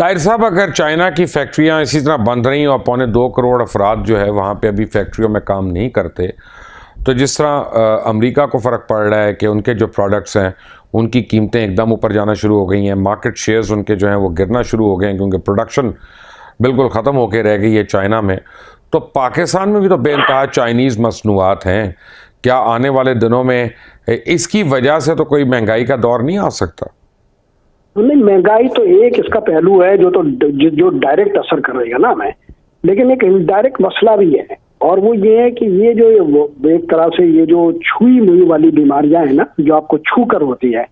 ताहिर साहब, अगर चाइना की फैक्ट्रियां इसी तरह बंद रही और 2.25 करोड़ अफराद जो है वहाँ पे अभी फैक्ट्रियों में काम नहीं करते, तो जिस तरह अमेरिका को फ़र्क पड़ रहा है कि उनके जो प्रोडक्ट्स हैं उनकी कीमतें एकदम ऊपर जाना शुरू हो गई हैं, मार्केट शेयर्स उनके जो हैं वो गिरना शुरू हो गए हैं क्योंकि प्रोडक्शन बिल्कुल ख़त्म होकर रह गई है चाइना में, तो पाकिस्तान में भी तो बेइंतहा चाइनीज़ मसनूआत हैं। क्या आने वाले दिनों में इसकी वजह से तो कोई महंगाई का दौर नहीं आ सकता? नहीं, महंगाई तो एक इसका पहलू है जो डायरेक्ट असर कर रही है ना हमें, लेकिन एक इनडायरेक्ट मसला भी है, और वो ये है कि ये जो एक तरह से ये जो छुई मुई वाली बीमारियां हैं ना, जो आपको छू कर होती है,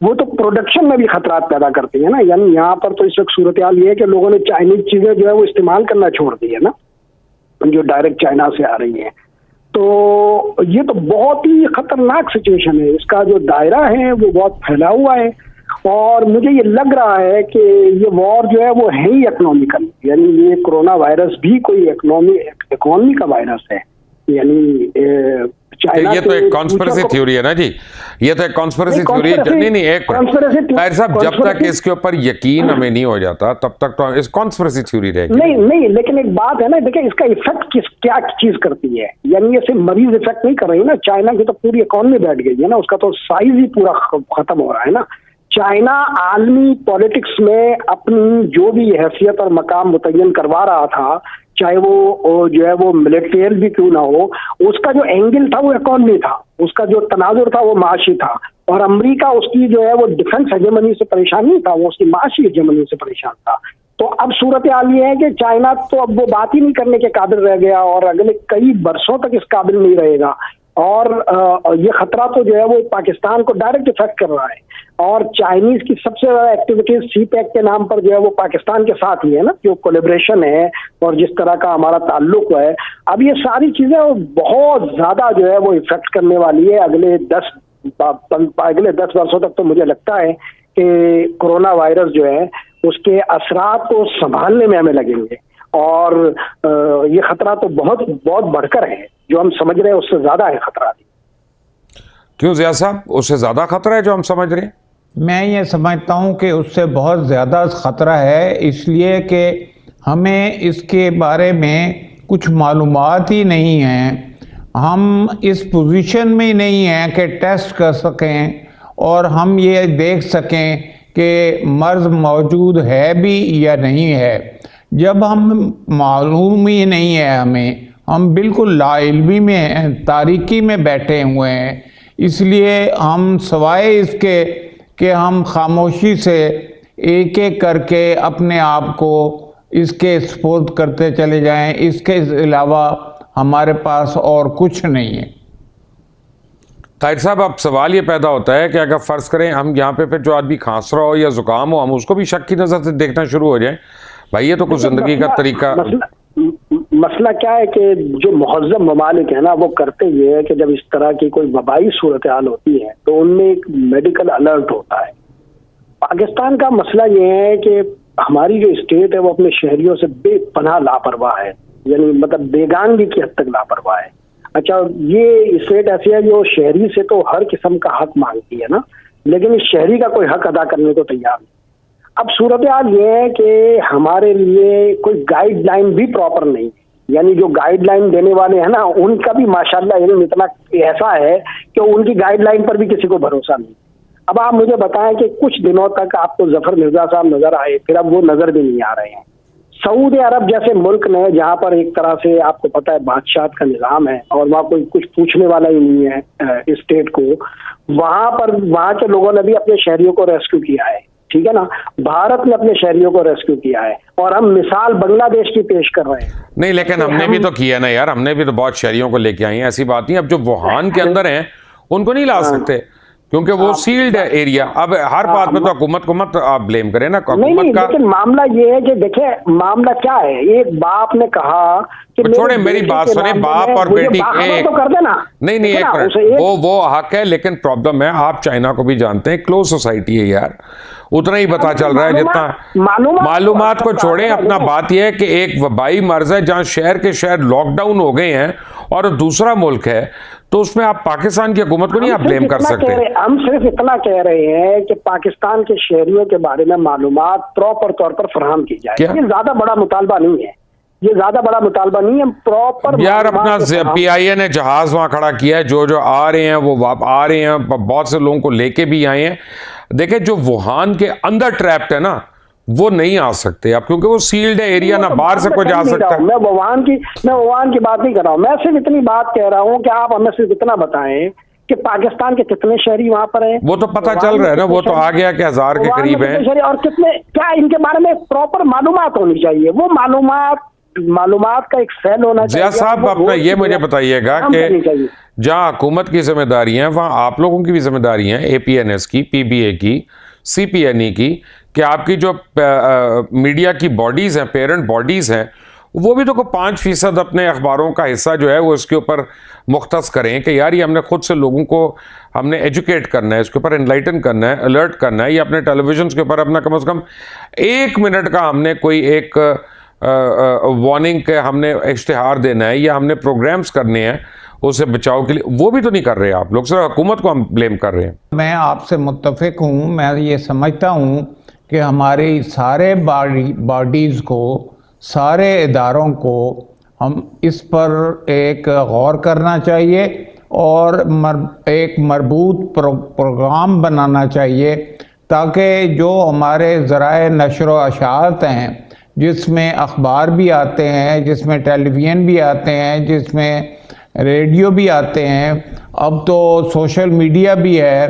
वो तो प्रोडक्शन में भी खतरात पैदा करती है ना। यानी यहाँ पर तो इस वक्त सूरत हाल ये है कि लोगों ने चाइनीज चीजें जो है वो इस्तेमाल करना छोड़ दी है ना, जो डायरेक्ट चाइना से आ रही है। तो ये तो बहुत ही खतरनाक सिचुएशन है, इसका जो दायरा है वो बहुत फैला हुआ है, और मुझे ये लग रहा है कि ये वॉर जो है वो है ही इकोनॉमिकल, यानी ये कोरोना वायरस भी कोई इकोनॉमी का वायरस है। यानी चाइना, ये तो एक कॉन्स्पिरेसी थ्योरी है ना जी, ये तो एक कॉन्स्पिरेसी थ्योरी है। नहीं, एक ताहिर साहब, जब तक इसके ऊपर यकीन हमें नहीं हो जाता तब तक तो इस कॉन्स्पिरेसी थ्योरी रहेगी। नहीं, लेकिन एक बात है ना, देखिए इसका इफेक्ट क्या चीज करती है, यानी ये सिर्फ मरीज इफेक्ट नहीं कर रही है ना, चाइना की तो पूरी इकोनॉमी बैठ गई है ना, उसका तो साइज ही पूरा खत्म हो रहा है ना। चाइना आलमी पॉलिटिक्स में अपनी जो भी हैसियत और मकाम मुतय्यन करवा रहा था, चाहे वो जो है वो मिलिट्रियल भी क्यों ना हो, उसका जो एंगल था वो इकोनॉमी था, उसका जो तनाजुर था वो माशी था, और अमेरिका उसकी जो है वो डिफेंस हेजेमनी से परेशान नहीं था, वो उसकी माशी हेजेमनी से परेशान था। तो अब सूरत हाल ये है कि चाइना तो अब वो बात ही नहीं करने के काबिल रह गया, और अगले कई बरसों तक इस काबिल नहीं रहेगा, और ये खतरा तो जो है वो पाकिस्तान को डायरेक्ट इफेक्ट कर रहा है। और चाइनीज की सबसे ज्यादा एक्टिविटीज सीपैक के नाम पर जो है वो पाकिस्तान के साथ ही है ना, जो कोलेब्रेशन है और जिस तरह का हमारा ताल्लुक है, अब ये सारी चीजें बहुत ज्यादा जो है वो इफेक्ट करने वाली है अगले 10 वर्षों तक। तो मुझे लगता है कि कोरोना वायरस जो है उसके असरात को संभालने में हमें लगेंगे, और ये खतरा तो बहुत बहुत बढ़कर है, जो हम समझ रहे हैं उससे ज्यादा है खतरा। क्यों ज़िया साहब, उससे ज्यादा खतरा है जो हम समझ रहे हैं? मैं ये समझता हूँ कि उससे बहुत ज़्यादा खतरा है, इसलिए कि हमें इसके बारे में कुछ मालूमात ही नहीं है, हम इस पोजीशन में ही नहीं हैं कि टेस्ट कर सकें और हम ये देख सकें कि मर्ज़ मौजूद है भी या नहीं है। जब हम मालूम ही नहीं है हमें, हम बिल्कुल लाइल्मी में हैं, तारीकी में बैठे हुए हैं, इसलिए हम सिवाय इसके कि हम खामोशी से एक एक करके अपने आप को इसके स्पुर्द करते चले जाएं, इसके अलावा हमारे पास और कुछ नहीं है। ताहिर साहब, अब सवाल ये पैदा होता है कि अगर फ़र्ज़ करें हम यहाँ पे फिर जो आदमी खांस रहा हो या ज़ुकाम हो, हम उसको भी शक की नज़र से देखना शुरू हो जाए, भाई ये तो कुछ ज़िंदगी का तरीका। मसला क्या है कि जो मुहज़्ज़म ममालिक है ना, वो करते ये है कि जब इस तरह की कोई वबाई सूरत हाल होती है तो उनमें एक मेडिकल अलर्ट होता है। पाकिस्तान का मसला ये है कि हमारी जो स्टेट है वो अपने शहरियों से बेपनाह लापरवाह है, यानी मतलब बेगानगी की हद तक लापरवाह है। अच्छा, ये स्टेट ऐसी है जो शहरी से तो हर किस्म का हक मांगती है ना, लेकिन इस शहरी का कोई हक अदा करने को तैयार नहीं। अब सूरत हाल ये है कि हमारे लिए कोई गाइडलाइन भी प्रॉपर नहीं है, यानी जो गाइडलाइन देने वाले हैं ना उनका भी माशाल्लाह इल्म इतना ऐसा है कि उनकी गाइडलाइन पर भी किसी को भरोसा नहीं। अब आप मुझे बताएं कि कुछ दिनों तक आपको जफर मिर्जा साहब नजर आए, फिर अब वो नजर भी नहीं आ रहे हैं। सऊदी अरब जैसे मुल्क में, जहाँ पर एक तरह से आपको पता है बादशाहत का निज़ाम है और वहाँ कोई कुछ पूछने वाला ही नहीं है स्टेट को, वहाँ पर वहाँ के लोगों ने भी अपने शहरियों को रेस्क्यू किया है, ठीक है ना। भारत ने अपने शहरियों को रेस्क्यू किया है, और हम मिसाल बांग्लादेश की पेश कर रहे हैं। नहीं, लेकिन हमने भी तो किया ना यार, हमने भी तो बहुत शहरियों को लेके आए हैं, ऐसी बात नहीं। अब जो वुहान के अंदर हैं उनको नहीं ला सकते क्योंकि वो सील्ड है एरिया। अब हर बात में तो हुकूमत को मत आप ब्लेम करें ना, हुकूमत का। लेकिन मामला ये है कि देखिए मामला क्या है, एक बाप ने कहा कि छोड़े मेरी बात सुने, बाप और बेटी एक तो कर देना। नहीं, एक मिनट, वो हक है, लेकिन प्रॉब्लम है आप चाइना को भी जानते हैं, क्लोज सोसाइटी है यार, उतना ही पता चल रहा है जितना मालूमात को छोड़े। अपना बात यह है कि एक वबाई मर्ज है जहां शहर के शहर लॉकडाउन हो गए हैं और दूसरा मुल्क है, तो उसमें आप पाकिस्तान की हुकूमत को नहीं आप ब्लेम कर सकते। हम सिर्फ इतना कह रहे हैं कि पाकिस्तान के शहरियों के बारे में मालूमात प्रॉपर तौर पर फराहम की जाए। ये ज्यादा बड़ा मुतालबा नहीं है, ये ज्यादा बड़ा मुतालबा नहीं है। प्रॉपर यार अपना PIA ने जहाज वहां खड़ा किया है, जो आ रहे हैं वो आ रहे हैं, बहुत से लोगों को लेके भी आए हैं। देखिए जो वुहान के अंदर ट्रैप्ड है ना, वो नहीं आ सकते आप, क्योंकि वो सील्ड है एरिया, ना बाहर से कोई जा सकता है। मैं वुहान की बात नहीं कर रहा हूं, मैं सिर्फ इतनी बात कह रहा हूं कि आप हमें सिर्फ इतना बताएं कि पाकिस्तान के कितने शहरी वहां पर हैं। वो तो पता चल रहा है ना, वो तो आ गया कि 1000 के करीब हैं। और कितने, क्या इनके बारे में प्रॉपर मालूमात होनी चाहिए। वो मालूमात का एक सेल होना चाहिए। जिया साहब अपना ये मुझे बताइएगा कि जहां हुकूमत की जिम्मेदारी है वहां आप लोगों की भी जिम्मेदारी है, APNS की, PBA की, CPNE की, कि आपकी जो मीडिया की बॉडीज हैं, पेरेंट बॉडीज हैं, वो भी तो 5% अपने अखबारों का हिस्सा जो है वो इसके ऊपर मुख्तस करें कि यार ये हमने खुद से लोगों को हमने एजुकेट करना है, इसके ऊपर एनलाइटन करना है, अलर्ट करना है। ये अपने टेलीविजन के ऊपर अपना कम से कम 1 मिनट का हमने कोई एक वार्निंग के हमने इश्तिहार देना है या हमने प्रोग्राम्स करने हैं उससे बचाव के लिए, वो भी तो नहीं कर रहे आप लोग, सिर्फ हुकूमत को हम ब्लेम कर रहे हैं। मैं आपसे मुत्तफिक हूँ। मैं ये समझता हूँ कि हमारी सारे बॉडीज़ को, सारे इदारों को हम इस पर एक गौर करना चाहिए और एक मरबूत प्रोग्राम बनाना चाहिए, ताकि जो हमारे ज़राए नशर व अशात हैं, जिसमें अखबार भी आते हैं, जिसमें टेलीविज़न भी आते हैं, जिसमें रेडियो भी आते हैं, अब तो सोशल मीडिया भी है,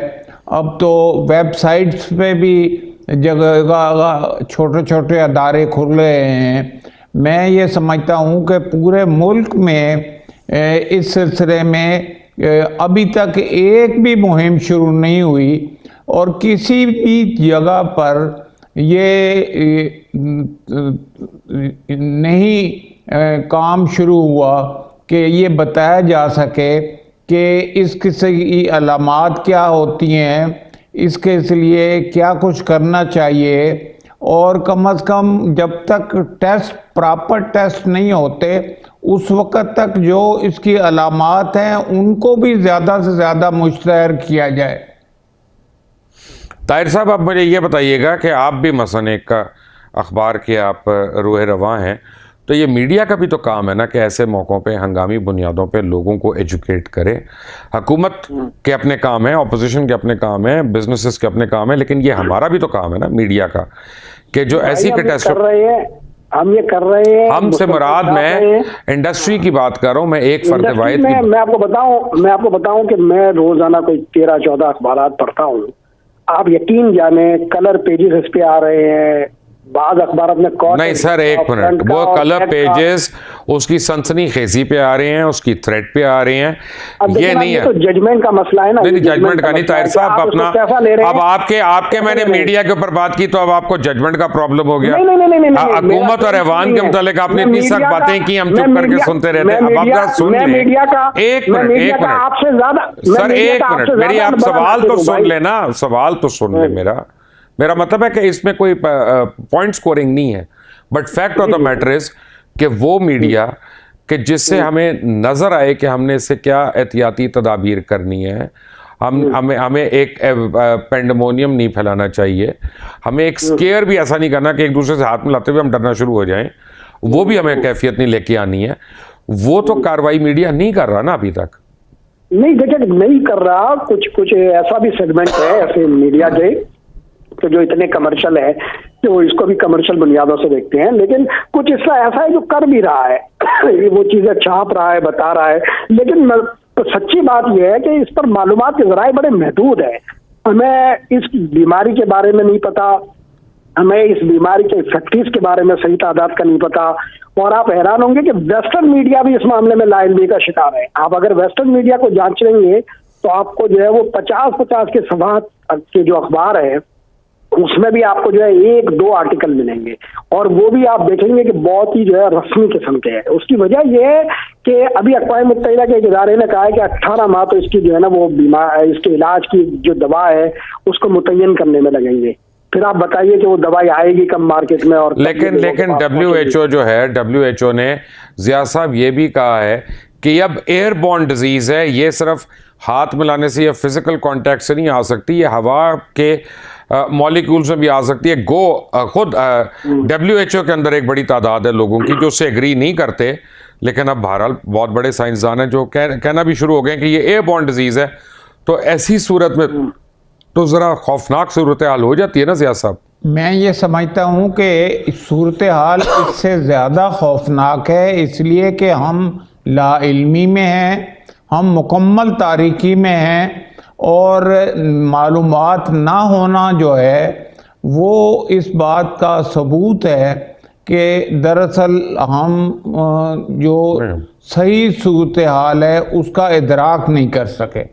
अब तो वेबसाइट्स पे भी जगह छोटे छोटे अदारे खुल रहे हैं। मैं ये समझता हूँ कि पूरे मुल्क में इस सिलसिले में अभी तक एक भी मुहिम शुरू नहीं हुई और किसी भी जगह पर ये नहीं काम शुरू हुआ कि ये बताया जा सके कि इस किस्म की अलामात क्या होती हैं, इसके लिए क्या कुछ करना चाहिए, और कम से कम जब तक प्रॉपर टेस्ट नहीं होते उस वक़्त तक जो इसकी अलामात हैं उनको भी ज़्यादा से ज़्यादा मुश्तहर किया जाए। ताहिर साहब आप मुझे ये बताइएगा कि आप भी मसलन एक अखबार के आप रूह रवां हैं, तो ये मीडिया का भी तो काम है ना कि ऐसे मौक़ों पे हंगामी बुनियादों पे लोगों को एजुकेट करे। हुकूमत के अपने काम है, अपोजिशन के अपने काम है, बिजनेसेस के अपने काम है, लेकिन ये हमारा भी तो काम है ना मीडिया का कि जो ऐसी कैटास्ट्रोफी हम ये कर रहे हैं। हमसे मुराद मैं इंडस्ट्री की बात कर रहा हूँ, मैं एक फर्द वाहिद की। मैं आपको बताऊं कि मैं रोजाना कोई 13-14 अखबार पढ़ता हूँ। आप यकीन जाने कलर पेजेस इस पे आ रहे हैं, बाद अखबार अपने नहीं सर एक मिनट, वो कलर पेजेस उसकी सनसनीखेजी पे आ रहे हैं, उसकी थ्रेड पे आ रहे हैं, ये नहीं है। तो जजमेंट का मसला है ना। नहीं जजमेंट का नहीं ताहिर साहब, अपना अब आपके मैंने मीडिया के ऊपर बात की तो अब आपको जजमेंट का प्रॉब्लम हो गया। हुकूमत और ऐवान के मुतालिक आपने इतनी सख्त बातें की, हम चुप करके सुनते रहते। अब आपका सुन एक मिनट आपसे ज्यादा सर, एक मिनट मेरी आप सवाल तो सुन लेना, सवाल तो सुन ले। मेरा मतलब है कि इसमें कोई पॉइंट स्कोरिंग नहीं है, but fact of the matter is कि वो मीडिया कि जिससे हमें नजर आए कि हमने इससे क्या एहतियाती तदाबीर करनी है, हमें एक पेंडेमोनियम नहीं फैलाना चाहिए, हमें एक स्केयर भी ऐसा नहीं करना कि एक दूसरे से हाथ मिलाते हुए हम डरना शुरू हो जाएं, वो भी हमें कैफियत नहीं लेके आनी है। वो तो कार्रवाई मीडिया नहीं कर रहा ना अभी तक। नहीं देखिए, नहीं कर रहा। कुछ ऐसा भी सेगमेंट है ऐसे मीडिया के तो जो इतने कमर्शियल है कि वो इसको भी कमर्शियल बुनियादों से देखते हैं, लेकिन कुछ हिस्सा ऐसा है जो कर भी रहा है वो चीजें छाप रहा है, बता रहा है। लेकिन तो सच्ची बात यह है कि इस पर मालूमात के जराए बड़े महदूद है। हमें इस बीमारी के बारे में नहीं पता, हमें इस बीमारी के फैक्टरीज के बारे में सही तादाद का नहीं पता। और आप हैरान होंगे कि वेस्टर्न मीडिया भी इस मामले में लाइलमी का शिकार है। आप अगर वेस्टर्न मीडिया को जांच लेंगे तो आपको जो है वो 50-50 के सवाल के जो अखबार है उसमें भी आपको जो है 1-2 आर्टिकल मिलेंगे, और वो भी आप देखेंगे कि बहुत ही जो है रस्मी किस्म के हैं। उसकी वजह यह है कि अभी अक़वाम मुत्तहिदा के एक इदारे ने कहा है कि 18 माह तो इसकी जो है ना वो बीमार, इसके इलाज की जो दवा है उसको मुतय्यन करने में लगेंगे। फिर आप बताइए कि वो दवाई आएगी कब मार्केट में। और लेकिन WHO जो है, WHO ने जिया साहब ये भी कहा है कि अब एयरबॉर्न डिजीज़ है, ये सिर्फ हाथ मिलाने से या फिजिकल कांटेक्ट से नहीं आ सकती, ये हवा के मॉलिक्यूल्स में भी आ सकती है। खुद WHO के अंदर एक बड़ी तादाद है लोगों की जो उससे एग्री नहीं करते, लेकिन अब बहरहाल बहुत बड़े साइंसदान हैं जो कहना भी शुरू हो गए कि ये एयरबॉर्न डिजीज़ है। तो ऐसी सूरत में तो ज़रा खौफनाक सूरत हाल हो जाती है ना ज़िया साहब। मैं ये समझता हूँ कि सूरत हाल इससे ज़्यादा खौफनाक है, इसलिए कि हम लाइल्मी में हैं, हम मुकम्मल तारीकी में हैं, और मालूमात ना होना जो है वो इस बात का सबूत है कि दरअसल हम जो सही सूरत हाल है उसका इदराक नहीं कर सके।